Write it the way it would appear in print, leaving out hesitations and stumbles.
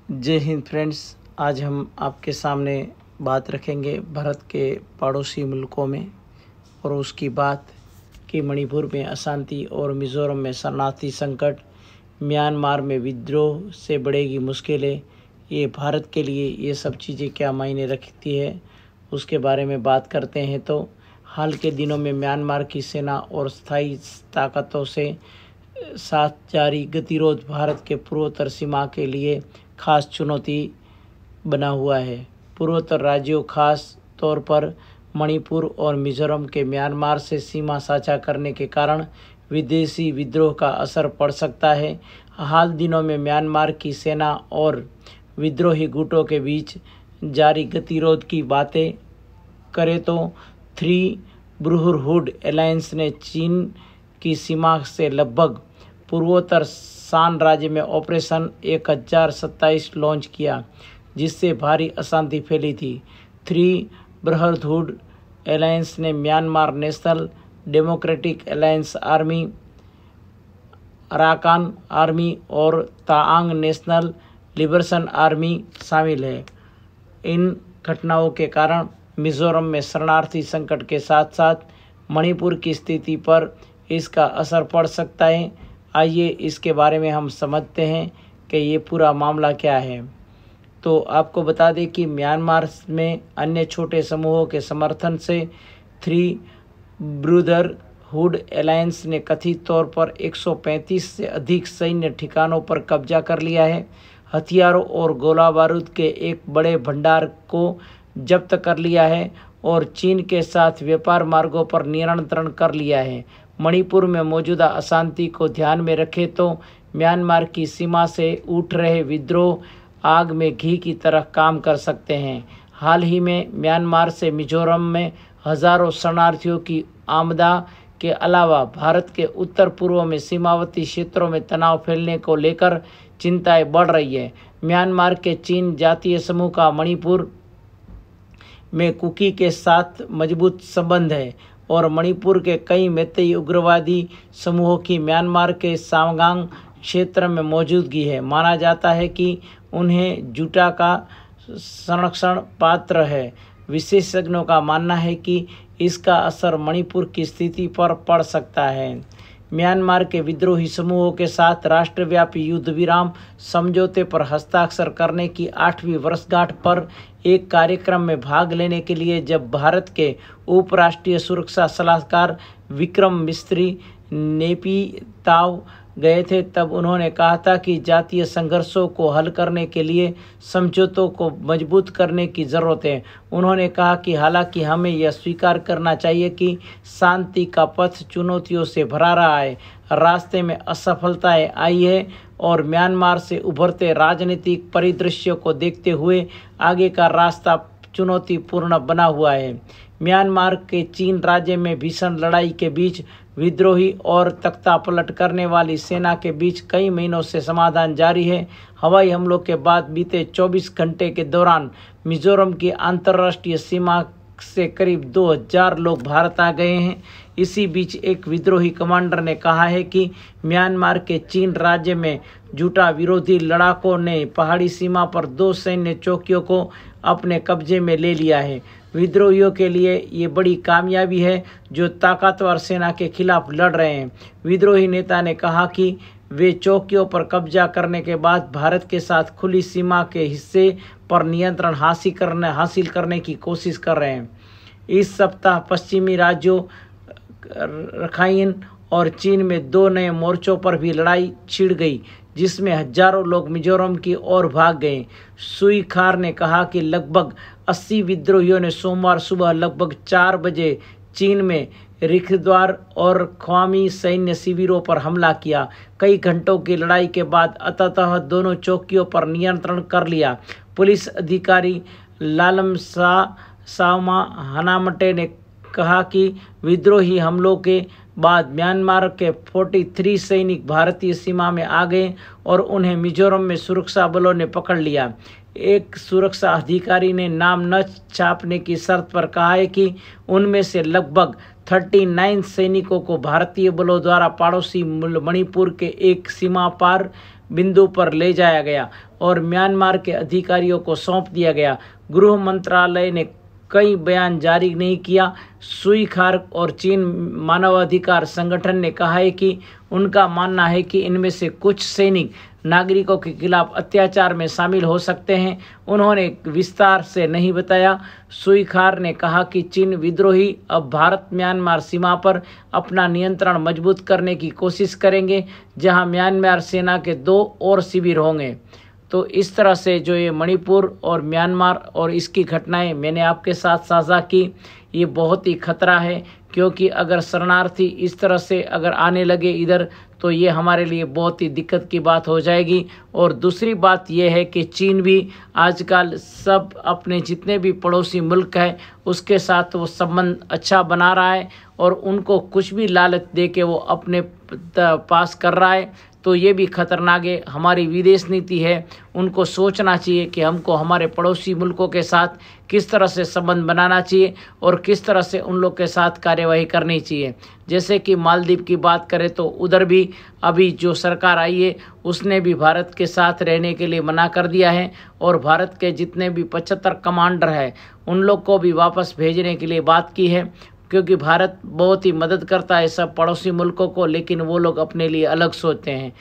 जय हिंद फ्रेंड्स। आज हम आपके सामने बात रखेंगे भारत के पड़ोसी मुल्कों में और उसकी बात कि मणिपुर में अशांति और मिज़ोरम में शरणार्थी संकट, म्यांमार में विद्रोह से बढ़ेगी मुश्किलें। ये भारत के लिए ये सब चीज़ें क्या मायने रखती है, उसके बारे में बात करते हैं। तो हाल के दिनों में म्यांमार की सेना और स्थायी ताकतों से साथ जारी गतिरोध भारत के पूर्वोत्तर सीमा के लिए खास चुनौती बना हुआ है। पूर्वोत्तर राज्यों, खास तौर पर मणिपुर और मिजोरम के म्यांमार से सीमा साझा करने के कारण विदेशी विद्रोह का असर पड़ सकता है। हाल दिनों में म्यांमार की सेना और विद्रोही गुटों के बीच जारी गतिरोध की बातें करें तो थ्री ब्रदरहुड अलायंस ने चीन की सीमा से लगभग पूर्वोत्तर शान राज्य में ऑपरेशन 1027 लॉन्च किया, जिससे भारी अशांति फैली थी। थ्री ब्रदरहुड अलायंस ने Myanmar national democratic alliance army, Arakan army और ताआंग नेशनल लिबरेशन आर्मी शामिल है। इन घटनाओं के कारण मिजोरम में शरणार्थी संकट के साथ साथ मणिपुर की स्थिति पर इसका असर पड़ सकता है। आइए इसके बारे में हम समझते हैं कि ये पूरा मामला क्या है। तो आपको बता दें कि म्यांमार में अन्य छोटे समूहों के समर्थन से थ्री ब्रदरहुड अलायंस ने कथित तौर पर 135 से अधिक सैन्य ठिकानों पर कब्जा कर लिया है, हथियारों और गोला बारूद के एक बड़े भंडार को जब्त कर लिया है और चीन के साथ व्यापार मार्गों पर नियंत्रण कर लिया है। मणिपुर में मौजूदा अशांति को ध्यान में रखें तो म्यांमार की सीमा से उठ रहे विद्रोह आग में घी की तरह काम कर सकते हैं। हाल ही में म्यांमार से मिजोरम में हजारों शरणार्थियों की आमदा के अलावा भारत के उत्तर पूर्व में सीमावर्ती क्षेत्रों में तनाव फैलने को लेकर चिंताएं बढ़ रही है। म्यांमार के चीन जातीय समूह का मणिपुर में कुकी के साथ मजबूत संबंध है और मणिपुर के कई मैतेई उग्रवादी समूहों की म्यांमार के सावगांग क्षेत्र में मौजूदगी है। माना जाता है कि उन्हें जुटा का संरक्षण पात्र है। विशेषज्ञों का मानना है कि इसका असर मणिपुर की स्थिति पर पड़ सकता है। म्यांमार के विद्रोही समूहों के साथ राष्ट्रव्यापी युद्ध विराम समझौते पर हस्ताक्षर करने की 8वीं वर्षगांठ पर एक कार्यक्रम में भाग लेने के लिए जब भारत के उपराष्ट्रीय सुरक्षा सलाहकार विक्रम मिस्री नेपिताव गए थे, तब उन्होंने कहा था कि जातीय संघर्षों को हल करने के लिए समझौतों को मजबूत करने की ज़रूरत है। उन्होंने कहा कि हालांकि हमें यह स्वीकार करना चाहिए कि शांति का पथ चुनौतियों से भरा रहा है, रास्ते में असफलताएं आई है और म्यांमार से उभरते राजनीतिक परिदृश्य को देखते हुए आगे का रास्ता चुनौतीपूर्ण बना हुआ है। म्यांमार के चीन राज्य में भीषण लड़ाई के बीच विद्रोही और तख्ता पलट करने वाली सेना के बीच कई महीनों से समाधान जारी है। हवाई हमलों के बाद बीते 24 घंटे के दौरान मिजोरम की अंतर्राष्ट्रीय सीमा से करीब 2000 लोग भारत आ गए हैं। इसी बीच एक विद्रोही कमांडर ने कहा है कि म्यांमार के चीन राज्य में जुटा विरोधी लड़ाकों ने पहाड़ी सीमा पर 2 सैन्य चौकियों को अपने कब्जे में ले लिया है। विद्रोहियों के लिए ये बड़ी कामयाबी है जो ताकतवर सेना के खिलाफ लड़ रहे हैं। विद्रोही नेता ने कहा कि वे चौकियों पर कब्जा करने के बाद भारत के साथ खुली सीमा के हिस्से पर नियंत्रण हासिल करने की कोशिश कर रहे हैं। इस सप्ताह पश्चिमी राज्यों रखाइन और चीन में 2 नए मोर्चों पर भी लड़ाई छिड़ गई, जिसमें हजारों लोग मिजोरम की ओर भाग गए। सुई खार ने कहा कि लगभग 80 विद्रोहियों ने सोमवार सुबह लगभग 4 बजे चीन में रिखद्वार और ख्वामी सैन्य शिविरों पर हमला किया। कई घंटों की लड़ाई के बाद अंततः दोनों चौकियों पर नियंत्रण कर लिया। पुलिस अधिकारी लालमसा सामा हनामटे ने कहा कि विद्रोही हमलों के बाद म्यांमार के 43 सैनिक भारतीय सीमा में आ गए और उन्हें मिजोरम में सुरक्षा बलों ने पकड़ लिया। एक सुरक्षा अधिकारी ने नाम न छापने की शर्त पर कहा है कि उनमें से लगभग 39 सैनिकों को भारतीय बलों द्वारा पड़ोसी मणिपुर के एक सीमा पार बिंदु पर ले जाया गया और म्यांमार के अधिकारियों को सौंप दिया गया। गृह मंत्रालय ने कई बयान जारी नहीं किया। सुई खार और चीन मानवाधिकार संगठन ने कहा है कि उनका मानना है कि इनमें से कुछ सैनिक नागरिकों के खिलाफ अत्याचार में शामिल हो सकते हैं। उन्होंने विस्तार से नहीं बताया। सुई खार ने कहा कि चीन विद्रोही अब भारत म्यांमार सीमा पर अपना नियंत्रण मजबूत करने की कोशिश करेंगे, जहां म्यांमार सेना के 2 और शिविर होंगे। तो इस तरह से जो ये मणिपुर और म्यांमार और इसकी घटनाएं मैंने आपके साथ साझा की, ये बहुत ही खतरा है, क्योंकि अगर शरणार्थी इस तरह से अगर आने लगे इधर तो ये हमारे लिए बहुत ही दिक्कत की बात हो जाएगी। और दूसरी बात ये है कि चीन भी आजकल सब अपने जितने भी पड़ोसी मुल्क हैं उसके साथ वो संबंध अच्छा बना रहा है और उनको कुछ भी लालच दे के वो अपने पास कर रहा है। तो ये भी खतरनाक है। हमारी विदेश नीति है, उनको सोचना चाहिए कि हमको हमारे पड़ोसी मुल्कों के साथ किस तरह से संबंध बनाना चाहिए और किस तरह से उन लोग के साथ कार्यवाही करनी चाहिए। जैसे कि मालदीव की बात करें तो उधर भी अभी जो सरकार आई है उसने भी भारत के साथ रहने के लिए मना कर दिया है और भारत के जितने भी 75 कमांडर हैं उन लोग को भी वापस भेजने के लिए बात की है, क्योंकि भारत बहुत ही मदद करता है सब पड़ोसी मुल्कों को, लेकिन वो लोग अपने लिए अलग सोचते हैं।